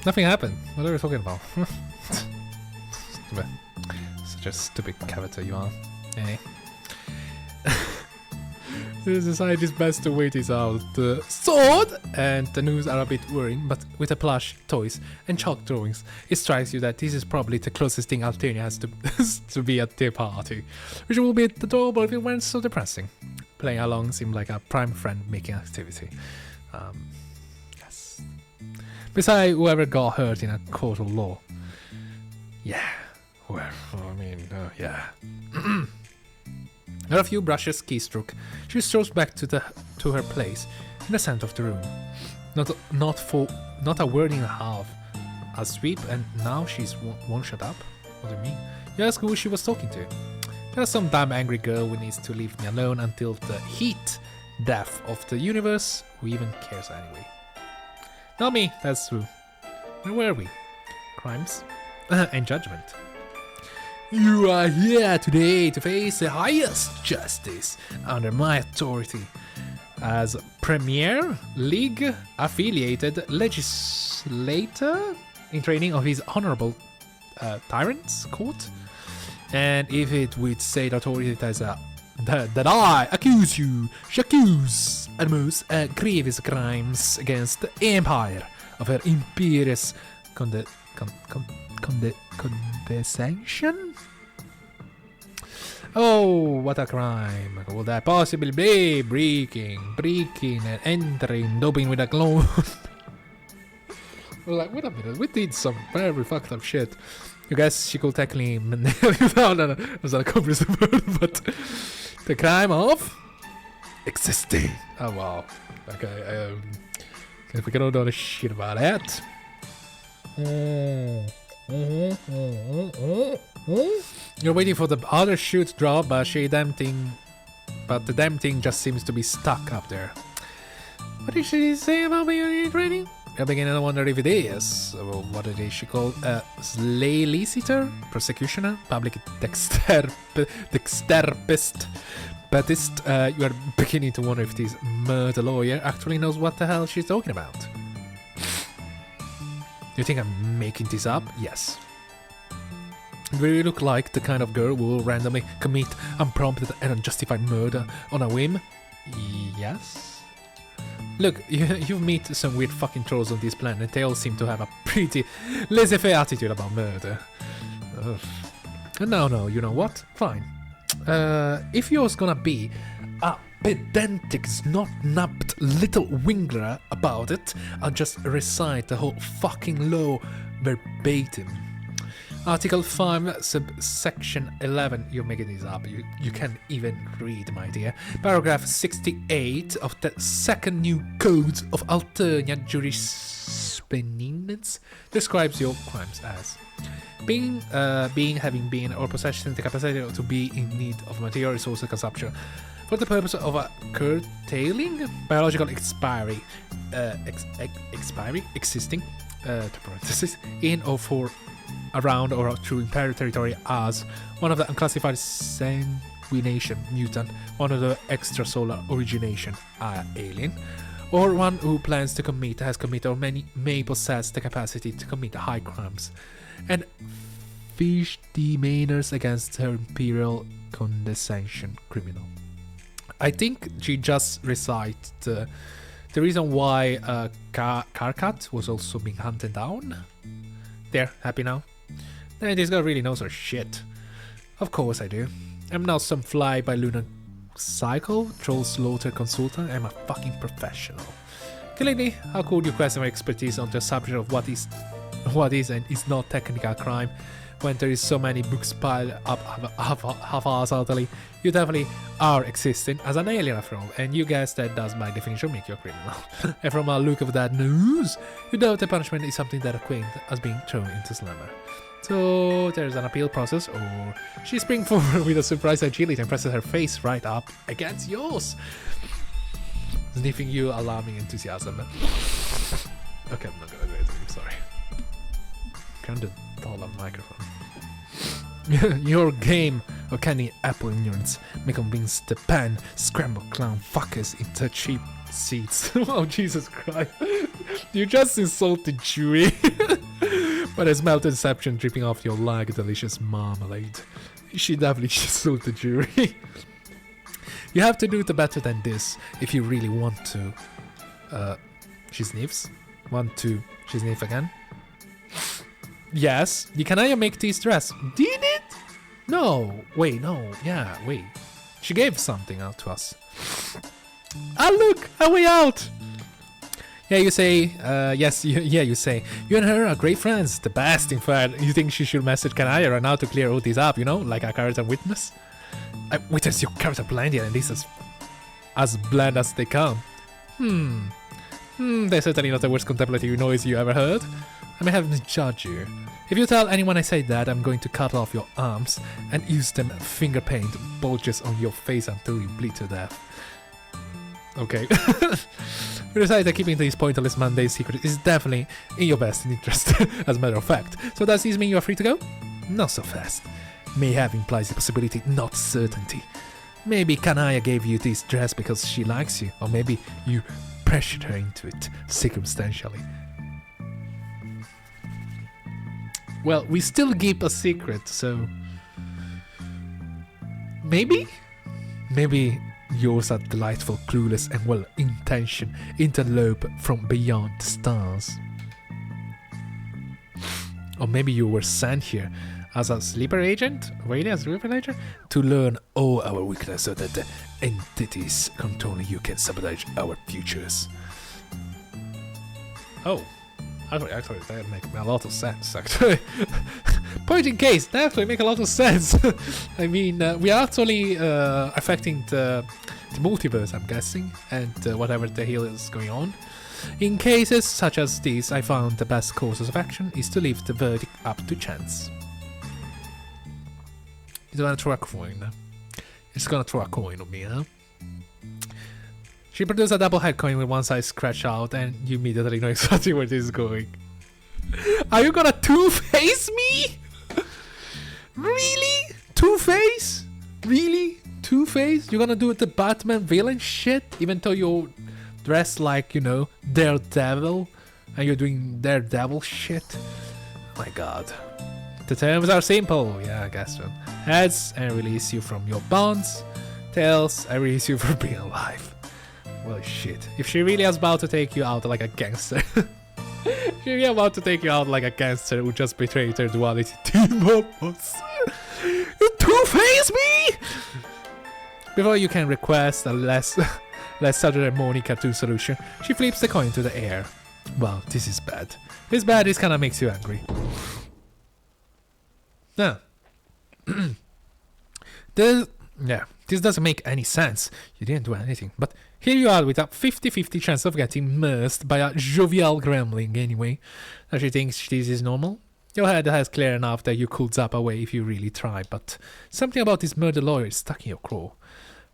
Nothing happened. What are you talking about? Such a stupid character you are. Hey. The society's best to wait is out. The sword and the news are a bit worrying, but with the plush, toys, and chalk drawings, it strikes you that this is probably the closest thing Alternia has to be at their party, which will be adorable if it weren't so depressing. Playing along seemed like a prime friend-making activity. Yes. Besides, whoever got hurt in a court of law. Yeah. Well, I mean, yeah. With a few brushes keystroke, she strolls back to her place in the center of the room. Not a word and a half. A sweep, and now she's one shut up. What do you mean? You ask who she was talking to. There's some damn angry girl who needs to leave me alone until the heat death of the universe. Who even cares anyway? Not me, that's true. Where were we? Crimes and judgment. You are here today to face the highest justice under my authority. As Premier League affiliated legislator in training of his honorable tyrant's court. And if it would say the authority that I accuse you, j'accuse at most grievous crimes against the empire of her imperious condescension? Oh, what a crime. Could that possibly be? Breaking and entering, doping with a clone. Like, wait a minute, we did some very fucked up shit. I guess she could technically no, was not a comprehensive word, but the crime of existing. Oh wow. Okay, we cannot do shit about that. You're waiting for the other shoe to drop, but the damn thing just seems to be stuck up there. What did she say about me training? I'm beginning to wonder if it is. What did she call? Solicitor? Prosecutioner? Public dexterpist? Baptist? You are beginning to wonder if this murder lawyer actually knows what the hell she's talking about. You think I'm making this up? Yes. Do you look like the kind of girl who will randomly commit unprompted and unjustified murder on a whim? Yes. Look, you meet some weird fucking trolls on this planet. They all seem to have a pretty laissez-faire attitude about murder. No, you know what? Fine. If yours gonna be a pedantic, snot-napped little wingler about it, I'll just recite the whole fucking law verbatim. Article 5, subsection 11. You're making this up. You can't even read, my dear. Paragraph 68 of the second new Code of Alternia Jurisprudence describes your crimes as being, having been, or possessing the capacity to be in need of material resource consumption for the purpose of a curtailing biological expiry, existing, in or for around or through imperial territory as one of the unclassified sanguination mutant, one of the extrasolar origination alien, or one who plans to commit, has committed, or may possess the capacity to commit high crimes and fish demeanors against her imperial condescension criminal. I think she just recited the reason why Karkat was also being hunted down. There, happy now? This girl really knows her shit. Of course I do. I'm not some fly by lunar cycle, troll slaughter consultant. I'm a fucking professional. Clearly, how could you question my expertise on the subject of what is and is not technical crime when there is so many books piled up half-heartedly? You definitely are existing as an alien after all, and you guess that does by definition make you a criminal. And from a look of that news, you know the punishment is something that acquaint as being thrown into slumber. So there's an appeal process, or she springs forward with a surprise agility and presses her face right up against yours, sniffing you alarming enthusiasm. Okay, I'm not gonna do it, I'm sorry. Kind of tall on microphone. Your game of candy apple ignorance may convince the pan scrambled clown fuckers into cheap seats. Oh, Jesus Christ. You just insulted Chewie. But there's melted deception dripping off your like delicious marmalade. She definitely sold the jury. You have to do it better than this if you really want to. She sniffs. She sniffs again. Yes, you can make this dress. Did it? No. Wait, no. Yeah, wait. She gave something out to us. Ah, look! A way out! Yeah, you say, you say, you and her are great friends, the best in fact. You think she should message Kanaya right now to clear all this up, you know, like a character witness? I witness your character blinded and this is as bland as they come. They're certainly not the worst contemplative noise you ever heard. I may have misjudged you. If you tell anyone I say that, I'm going to cut off your arms and use them finger paint bulges on your face until you bleed to death. Okay. We decided that keeping these pointless mundane secrets is definitely in your best interest, as a matter of fact. So does this mean you are free to go? Not so fast. May have implies the possibility, not certainty. Maybe Kanaya gave you this dress because she likes you, or maybe you pressured her into it, circumstantially. Well, we still keep a secret, so... Maybe yours are delightful, clueless and well-intentioned interlope from beyond the stars. Or maybe you were sent here as a sleeper agent, really as a sleeper agent, to learn all our weaknesses so that the entities controlling you can sabotage our futures. Oh, actually that makes a lot of sense, actually. Point in case, that actually make a lot of sense. I mean, we are actually affecting the multiverse, I'm guessing, and whatever the hell is going on. In cases such as these, I found the best course of action is to leave the verdict up to chance. He's gonna throw a coin. He's gonna throw a coin on me, huh? She produced a double head coin with one side scratched out, and you immediately know exactly where this is going. Are you gonna two-face me? Really? Two-face? Really? Two-face? You're gonna do the Batman villain shit? Even though you're dressed like, you know, Daredevil, and you're doing Daredevil shit? Oh my god. The terms are simple. Yeah, I guess so. Heads, I release you from your bonds. Tails, I release you for being alive. Well, shit. If she really is about to take you out like a gangster. She's really about to take you out like a gangster who just betrayed her duality team of us. You two-face me! Before you can request a less Saturday morning cartoon solution, she flips the coin to the air. Wow, this is bad. This bad, this kinda makes you angry. Nah. This doesn't make any sense. You didn't do anything, but here you are with a 50-50 chance of getting immersed by a jovial gremlin anyway. Does she think this is normal? Your head has clear enough that you could zap away if you really try, but something about this murder lawyer is stuck in your craw.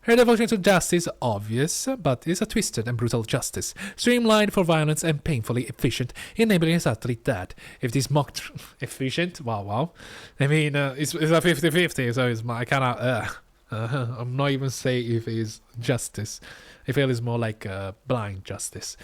Her devotion to justice is obvious, but it's a twisted and brutal justice, streamlined for violence and painfully efficient, enabling exactly that. If this mocked efficient, wow. I mean, it's a 50-50, so it's I kinda, I'm not even saying if it's justice. I feel it's more like blind justice.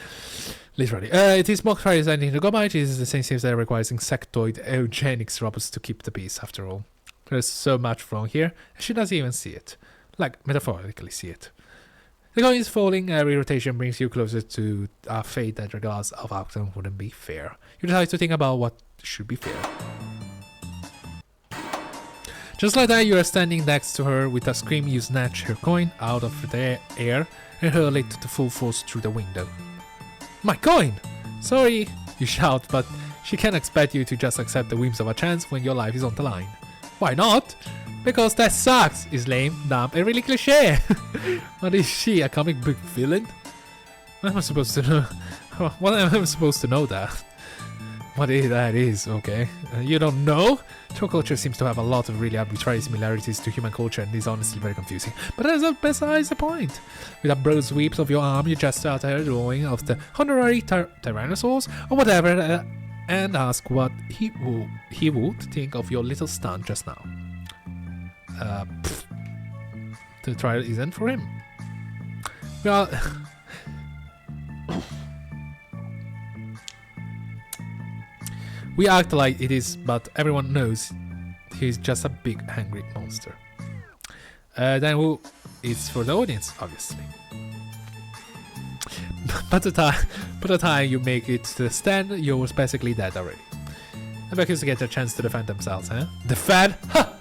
Literally. It is mock tries anything to go by. It is the same things that requires insectoid eugenics robots to keep the peace, after all. There's so much wrong here, and she doesn't even see it. Like, metaphorically see it. The coin is falling, every rotation brings you closer to a fate that regardless of outcome wouldn't be fair. You decide to think about what should be fair. Just like that, you are standing next to her. With a scream, you snatch her coin out of the air and hurl it to full force through the window. My coin! Sorry, you shout, but she can't expect you to just accept the whims of a chance when your life is on the line. Why not? Because that sucks, is lame, dumb, and really cliché. What is she, a comic book villain? What am I supposed to know? What am I supposed to know that? What that is, okay. You don't know? Troll culture seems to have a lot of really arbitrary similarities to human culture and is honestly very confusing. But that's besides the point. With a broad sweep of your arm, you gesture at her drawing of the honorary tyrannosaurs or whatever and ask what he would think of your little stunt just now. The trial isn't for him. Well... We act like it is, but everyone knows he's just a big angry monster. Then who? It's for the audience, obviously. But the time you make it to the stand, you're basically dead already. Embark used to get a chance to defend themselves, huh? Defend? Ha!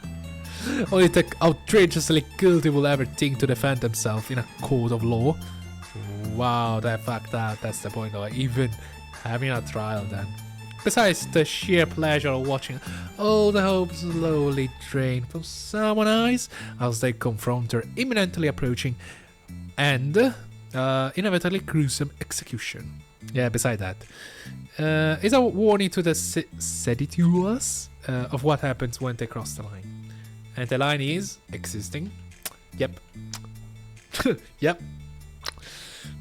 Only the outrageously guilty will ever think to defend themselves in a court of law. Wow, that fucked up. That's the point of even having a trial then. Besides the sheer pleasure of watching all the hope slowly drain from someone's eyes as they confront their imminently approaching and inevitably gruesome execution. Yeah, beside that, is a warning to the seditious of what happens when they cross the line. And the line is existing. Yep. Yep.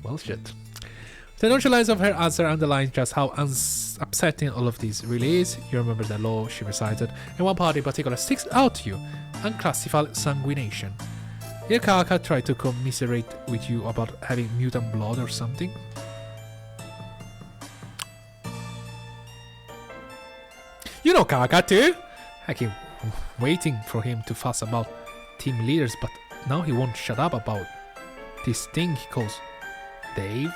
Well, shit. The nonchalance of her answer underlines just how upsetting all of this really is. You remember the law she recited, and one part in particular sticks out to you: unclassified sanguination. Did Kaka try to commiserate with you about having mutant blood or something? You know Kaka too? I keep waiting for him to fuss about team leaders, but now he won't shut up about this thing he calls Dave.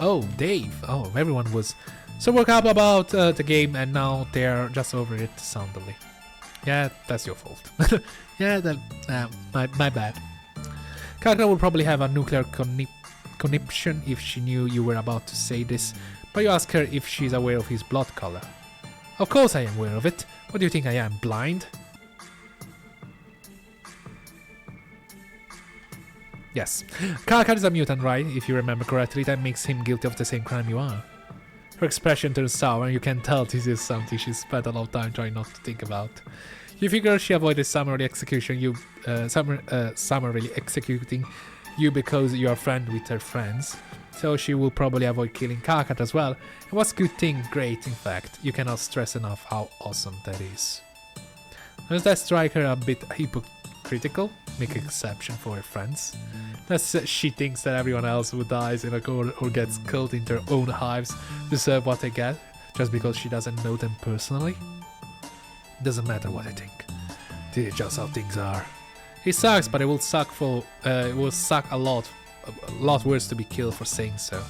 Oh, Dave. Oh, everyone was so worked up about the game, and now they're just over it soundly. Yeah, that's your fault. Yeah, my bad. Kaka would probably have a nuclear conniption if she knew you were about to say this, but you ask her if she's aware of his blood color. Of course I am aware of it. What do you think I am, blind? Yes. Kaka is a mutant, right? If you remember correctly, that makes him guilty of the same crime you are. Her expression turns sour, and you can tell this is something she spent a lot of time trying not to think about. You figure she avoided summarily executing you because you are friends with her friends, so she will probably avoid killing Kakat as well. And what's good thing, great in fact. You cannot stress enough how awesome that is. Does that strike her a bit hypocritical? Make exception for her friends. She thinks that everyone else who dies in a court or gets killed in their own hives deserve what they get, just because she doesn't know them personally. Doesn't matter what I think. This is just how things are. It sucks, but it will suck a lot worse to be killed for saying so.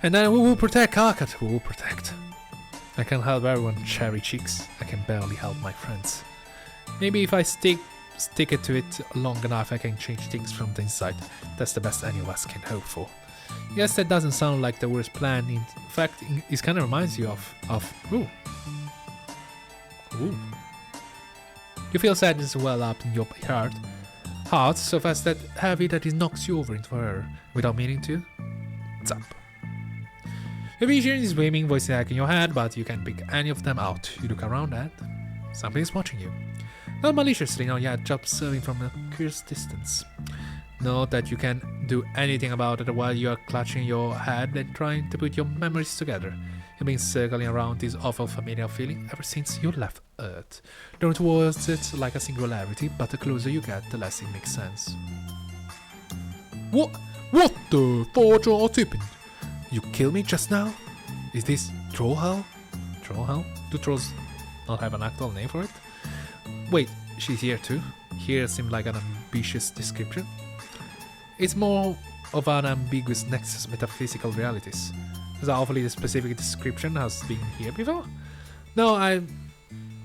And then we will protect Kakat. We will protect. I can help everyone cherry cheeks. I can barely help my friends. Maybe if I stick it to it long enough, I can change things from the inside. That's the best any of us can hope for. Yes, that doesn't sound like the worst plan. In fact, it kind of reminds you of ooh. You feel sadness well up in your heart so fast that heavy that it knocks you over into her without meaning to. It's up. Your vision is swimming, voices back in your head, but you can't pick any of them out. You look around and something is watching you. Not maliciously, no, yeah, just observing from a curious distance. Note that you can't do anything about it while you are clutching your head and trying to put your memories together. You've been circling around this awful familiar feeling ever since you left Earth. Drawn towards it like a singularity, but the closer you get, the less it makes sense. What the fudge are tipping? You killed me just now? Is this troll hell? Troll hell? Do trolls not have an actual name for it? Wait, she's here too? Here seemed like an ambitious description. It's more of an ambiguous nexus of metaphysical realities. Is that awfully the specific description has been here before? No, I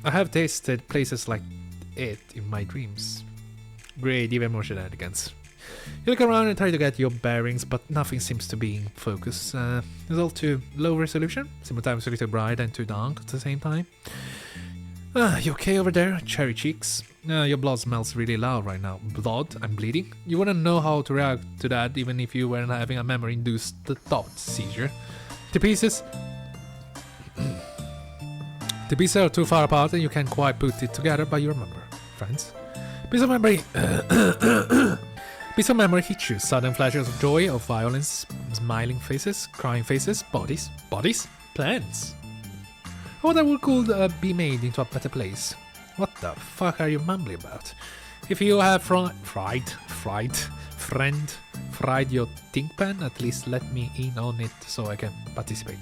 have tasted places like it in my dreams. Great, even more shenanigans. You look around and try to get your bearings, but nothing seems to be in focus. It's all too low resolution, simultaneously too bright and too dark at the same time. You okay over there, cherry cheeks? Your blood smells really loud right now. Blood? I'm bleeding? You wouldn't know how to react to that even if you weren't having a memory-induced thought seizure. The pieces are too far apart and you can't quite put it together, but you remember, friends. Piece of memory hits you. Sudden flashes of joy, of violence, smiling faces, crying faces, bodies, plans. How that world could be made into a better place. What the fuck are you mumbling about? If you have fried friend fried your think pan? At least let me in on it so I can participate.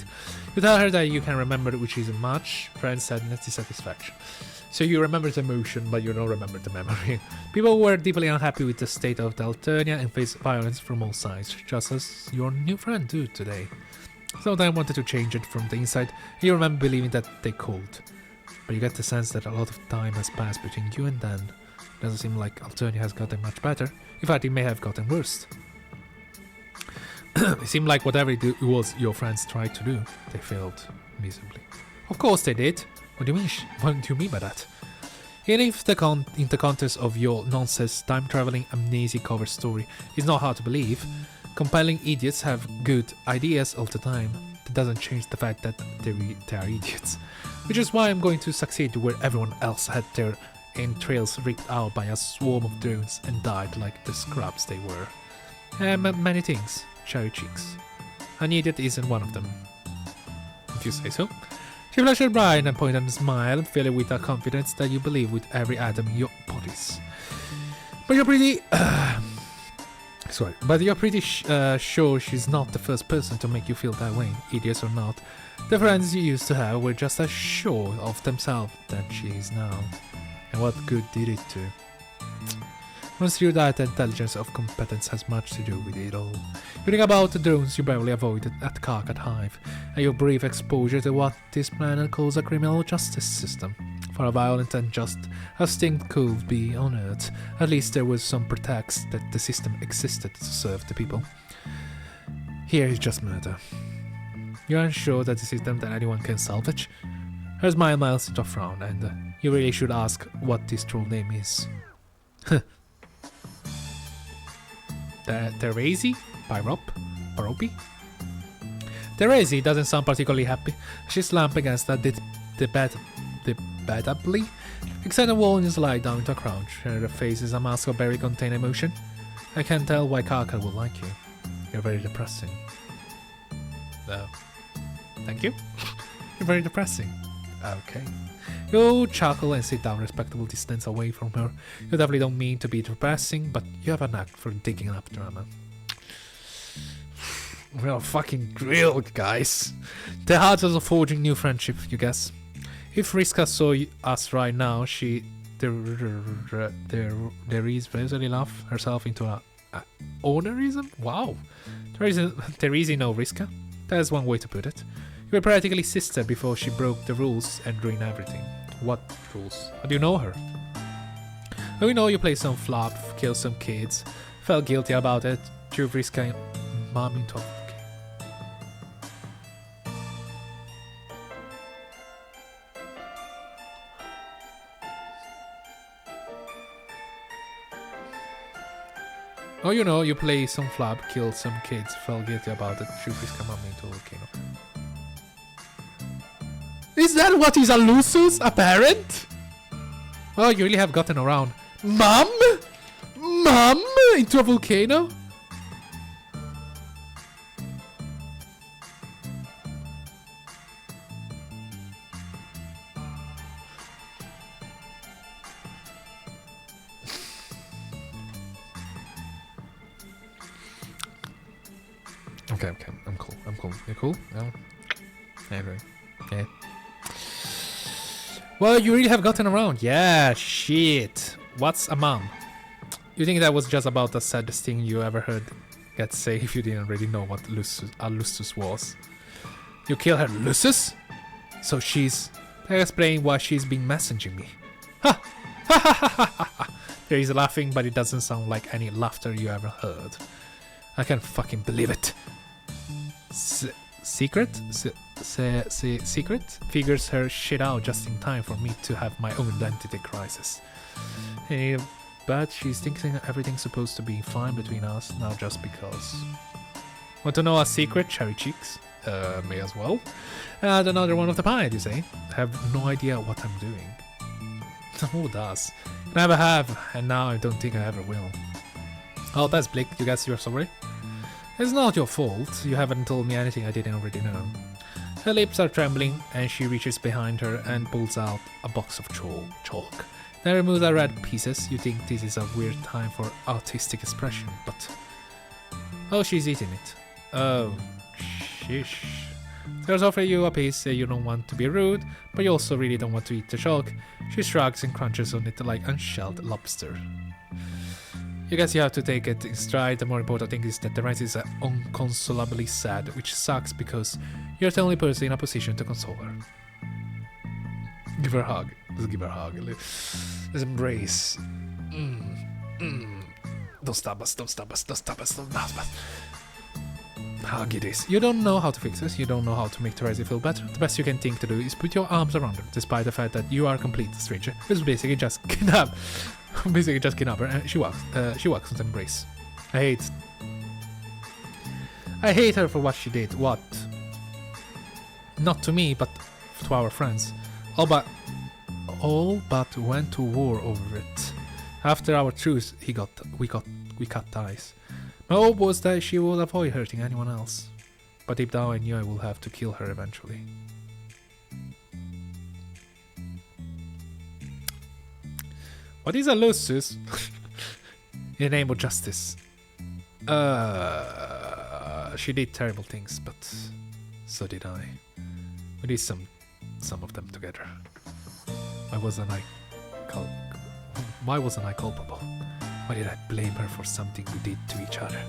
You tell her that you can remember which isn't much. Friend sadness, dissatisfaction. So you remember the emotion, but you don't remember the memory. People were deeply unhappy with the state of the Alternia and faced violence from all sides, just as your new friend do today. Some of them wanted to change it from the inside, and you remember believing that they could. But you get the sense that a lot of time has passed between you and them. It doesn't seem like Alternia has gotten much better. In fact, it may have gotten worse. It seemed like whatever it was your friends tried to do, they failed miserably. Of course they did. What do you mean? What do you mean by that? Even if in the context of your nonsense time-traveling amnesia cover story is not hard to believe, compelling idiots have good ideas all the time. That doesn't change the fact that they are idiots. Which is why I'm going to succeed where everyone else had their entrails ripped out by a swarm of drones and died like the scrubs they were. Many things. Cherry cheeks. An idiot isn't one of them. If you say so. She flashed her bright and pointed and smiled, filling with a confidence that you believe with every atom in your bodies. But you're pretty... sure she's not the first person to make you feel that way, idiots or not. The friends you used to have were just as sure of themselves than she is now. And what good did it do? Once you that intelligence of competence has much to do with it all. You think about the drones you barely avoided at Karkat Hive, and your brief exposure to what this planet calls a criminal justice system. For a violent and just as things could be on Earth, at least there was some pretext that the system existed to serve the people. Here is just murder. You aren't sure that the system that anyone can salvage? Her smile melts into a frown, and you really should ask what this troll name is. Terezi? Paropi? Terezi doesn't sound particularly happy. She slumped against debatably extended wall and slide down into a crouch. Her face is a mask of very contained emotion. I can't tell why Karkat would like you. You're very depressing. Thank you. You're very depressing. Okay. You chuckle and sit down a respectable distance away from her. You definitely don't mean to be depressing, but you have a knack for digging up drama. We're fucking grilled, guys. The heart of forging new friendship, you guess. If Riska saw us right now, she there is basically laugh herself into a ownerism? Wow. There is no Riska. That's one way to put it. You were practically sister before she broke the rules and ruined everything. What rules? How do you know her? Oh, you know you play some flop, kill some kids, felt guilty about it, drew Riska and mom into a... Oh, you know, you play some flop, kill some kids, felt guilty about it, drew Riska mom into a volcano. Is that what is a lusus apparent? Oh, you really have gotten around. Mom? Mom? Into a volcano? Okay, I'm cool. You cool? No? Anyway. Yeah. Well, you really have gotten around. Yeah, shit. What's a mom? You think that was just about the saddest thing you ever heard get say if you didn't already know what a lusus was? You kill her lusus? So she's... explain why she's been messaging me. Ha! Ha ha ha ha ha! There is laughing, but it doesn't sound like any laughter you ever heard. I can't fucking believe it. Secret? Secret? Figures her shit out just in time for me to have my own identity crisis. Hey, but she's thinking everything's supposed to be fine between us, now just because. Want to know a secret, cherry cheeks? May as well. Add another one of the pie, you say? I have no idea what I'm doing. Who does? Never have, and now I don't think I ever will. Oh, that's bleak. You guess you're sorry? It's not your fault. You haven't told me anything I didn't already know. Her lips are trembling, and she reaches behind her and pulls out a box of chalk. Then remove the red pieces. You think this is a weird time for artistic expression, but... Oh, she's eating it. Oh, sheesh. There's offer you a piece, you don't want to be rude, but you also really don't want to eat the chalk. She shrugs and crunches on it like unshelled lobster. You guess you have to take it in stride. The more important thing is that the rent is unconsolably sad, which sucks because you're the only person in a position to console her. Give her a hug. Let's give her a hug. Let's embrace. Don't stab us, don't stab us, don't stab us, don't stab us. Hug it is. You don't know how to fix this, you don't know how to make Terezi feel better. The best you can think to do is put your arms around her, despite the fact that you are a complete stranger. This is basically just kidnap. Basically just kidnap her and she walks with embrace. I hate her for what she did. What? Not to me, but to our friends. All but went to war over it. After our truce, we cut ties. My hope was that she would avoid hurting anyone else. But deep down I knew I would have to kill her eventually. What is a lusus? In the name of justice. She did terrible things, but so did I. We did some of them together. Why wasn't I culpable? Why did I blame her for something we did to each other?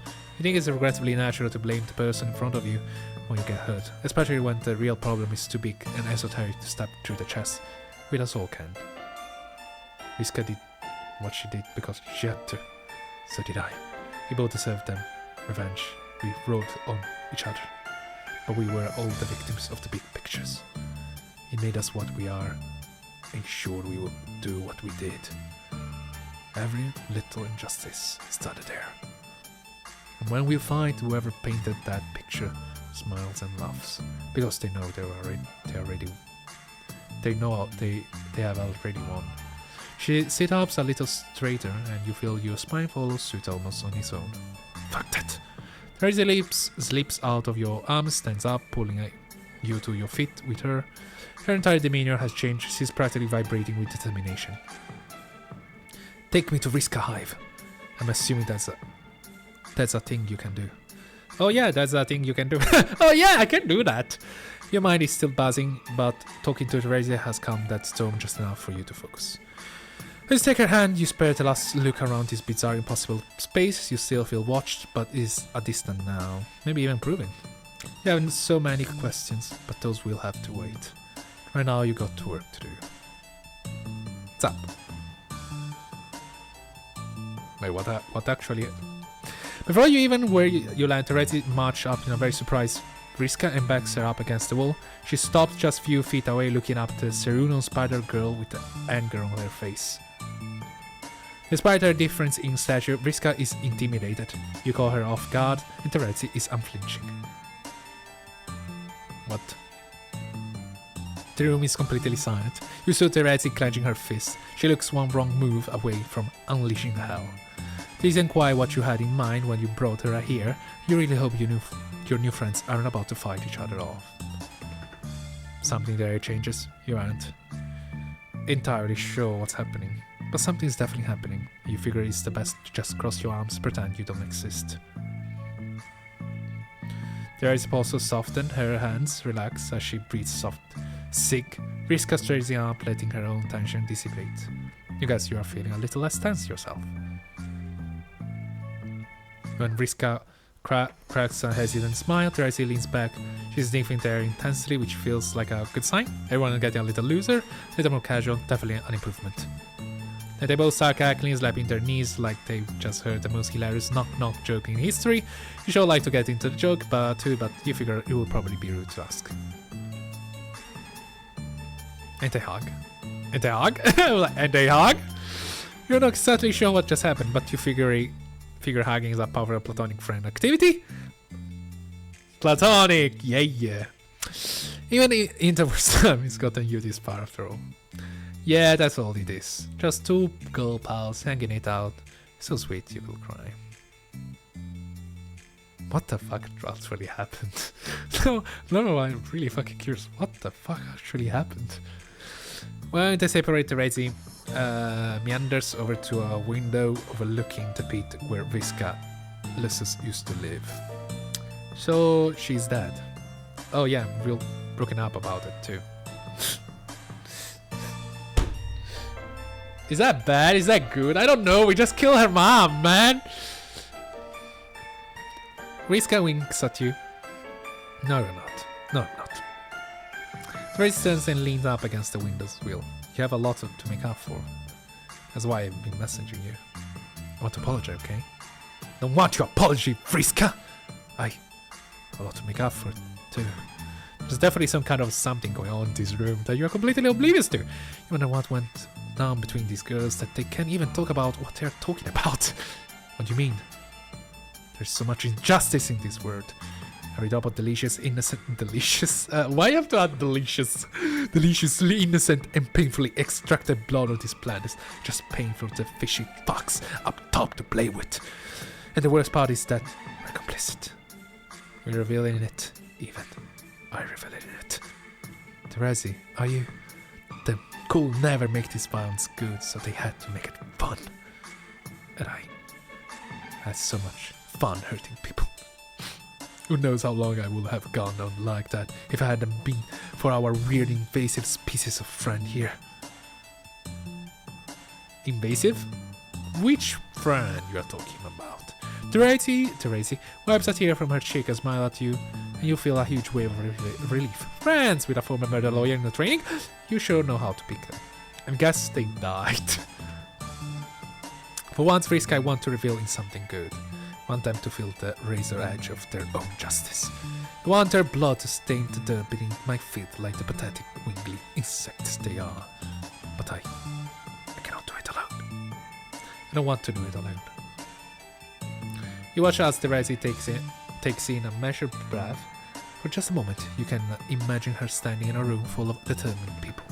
I think it's regrettably natural to blame the person in front of you when you get hurt, especially when the real problem is too big and esoteric to stab through the chest. We us all can. Riska did what she did because she had to. So did I. We both deserved them. Revenge. We rode on each other. But we were all the victims of the big pictures. It made us what we are. Ensured we would do what we did. Every little injustice started there. And when we find whoever painted that picture, smiles and laughs, because they know they have already won. She sits up a little straighter, and you feel your spine follows suit almost on its own. Fuck that! Terezi slips out of your arms, stands up, pulling you to your feet with her. Her entire demeanor has changed. She's practically vibrating with determination. Take me to Riska Hive. I'm assuming that's a thing you can do. Oh yeah, that's a thing you can do. Oh yeah, I can do that. Your mind is still buzzing, but talking to Terezi has calmed that storm just enough for you to focus. As you take her hand, you spare the last look around this bizarre, impossible space. You still feel watched, but is a distant now. Maybe even proven. You have so many questions, but those will have to wait. Right now, you got work to do. What's up? Wait, what actually? Before you even where you land, Terezi march up in a very surprised Riska and backs her up against the wall. She stops just a few feet away, looking up the Ceruno spider girl with anger on her face. Despite her difference in stature, Riska is intimidated. You call her off guard, and Terezi is unflinching. What? The room is completely silent. You saw Terezi clenching her fist. She looks one wrong move away from unleashing hell. This isn't quite what you had in mind when you brought her here. You really hope your new friends aren't about to fight each other off. Something there changes. You aren't entirely sure what's happening. But something's definitely happening. You figure it's the best to just cross your arms, pretend you don't exist. Terezi also soften, her hands relax as she breathes soft. Sick. Riska straightens up, letting her own tension dissipate. You guess you are feeling a little less tense yourself. When Riska cracks a hesitant smile, Terezi leans back. She's sniffing the air intensely, which feels like a good sign. Everyone is getting a little looser, a little more casual, definitely an improvement. Then they both start cackling, slapping their knees like they've just heard the most hilarious knock-knock joke in history. You sure like to get into the joke, but you figure it will probably be rude to ask. And they hug. And they hug? And they hug? You're not exactly sure what just happened, but you figure hugging is a powerful platonic friend activity. Platonic! Yeah. Even in the worst time, it's gotten you this far after all. Yeah, that's all it is. Just two girl pals hanging it out. So sweet you will cry. What the fuck actually happened? No, I'm really fucking curious. What the fuck actually happened? When they separate Terezi, meanders over to a window overlooking the pit where Visca Lysis used to live. So she's dead. Oh yeah, I'm real broken up about it too. Is that bad? Is that good? I don't know. We just killed her mom, man. Visca winks at you. No, you're not. No, I'm not. Tracy turns and leans up against the window's wheel. You have a lot to make up for. That's why I've been messaging you. I want to apologize, okay? Don't want your apology, Visca! I have a lot to make up for, too. There's definitely some kind of something going on in this room that you are completely oblivious to. You wonder what went down between these girls that they can't even talk about what they're talking about. What do you mean? There's so much injustice in this world. Every drop of delicious, innocent, delicious. Why you have to add delicious? Deliciously innocent and painfully extracted blood of this planet is just painful to the fishy fucks up top to play with. And the worst part is that we're complicit. We're revealing it, even. I reveal it. Terezi, are you? The cool never make these violence good, so they had to make it fun. And I had so much fun hurting people. Who knows how long I would have gone on like that if it hadn't been for our weird invasive species of friend here. Invasive? Which friend you are talking about? Terezi wipes a tear from her cheek and smiles at you, and you feel a huge wave of relief. Friends with a former murder lawyer in the training? You sure know how to pick them. And guess they died. For once, Visca want to reveal in something good. Want them to feel the razor edge of their own justice. I want their blood to stain the dirt beneath my feet like the pathetic wingly insects they are. But I cannot do it alone. I don't want to do it alone. You watch as Terezi takes in a measured breath. For just a moment, you can imagine her standing in a room full of determined people.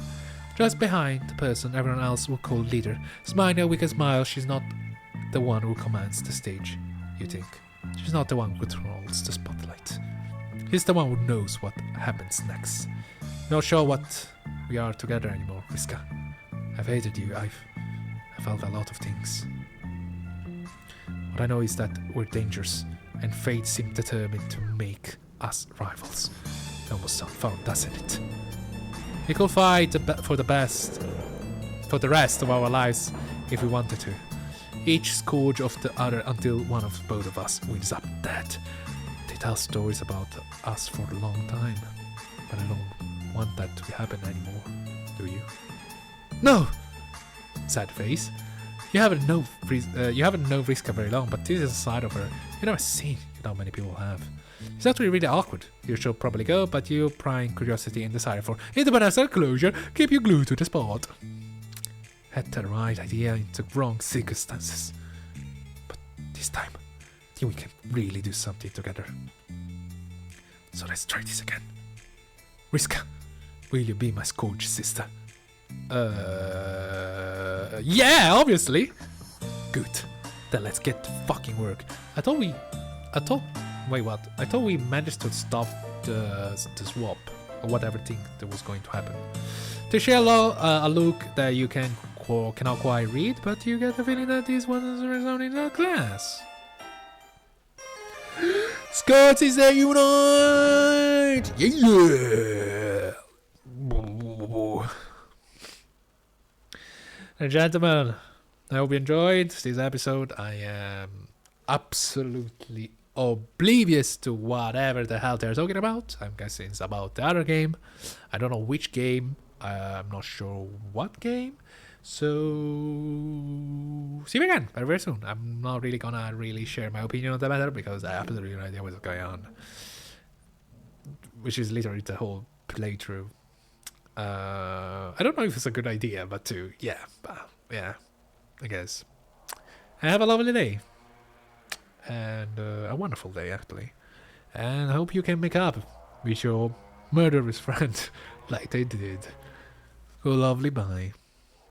Just behind the person everyone else will call leader. Smiling a wicked smile, she's not the one who commands the stage. You think. She's not the one who controls the spotlight. He's the one who knows what happens next. Not sure what we are together anymore, Visca. I've hated you. I felt a lot of things. What I know is that we're dangerous, and fate seemed determined to make us rivals. It almost sounds fun, doesn't it? We could fight for the rest of our lives if we wanted to. Each scourge of the other until one of both of us winds up dead. They tell stories about us for a long time, but I don't want that to happen anymore, do you? No! Sad face. You haven't known Visca very long, but this is a side of her you've never seen. You know many people have. It's actually really awkward. You should probably go, but your prying curiosity and desire for international closure keep you glued to the spot. Had the right idea into wrong circumstances. But this time, I think we can really do something together. So let's try this again. Visca, will you be my scourge sister? Yeah, obviously. Good. Then let's get to fucking work. I thought we managed to stop the swap or whatever thing that was going to happen. To share a look that you cannot quite read, but you get the feeling that this one is resounding in the class. Scots they unite! Yeah! And gentlemen, I hope you enjoyed this episode. I am absolutely oblivious to whatever the hell they're talking about. I'm guessing it's about the other game. I don't know which game. I'm not sure what game. So see you again very, very soon. I'm not really gonna share my opinion on the matter because I have absolutely no idea what's going on, which is literally the whole playthrough. I don't know if it's a good idea, but yeah, I guess. Have a lovely day and a wonderful day actually, and I hope you can make up with your murderous friend like they did. Go lovely, bye.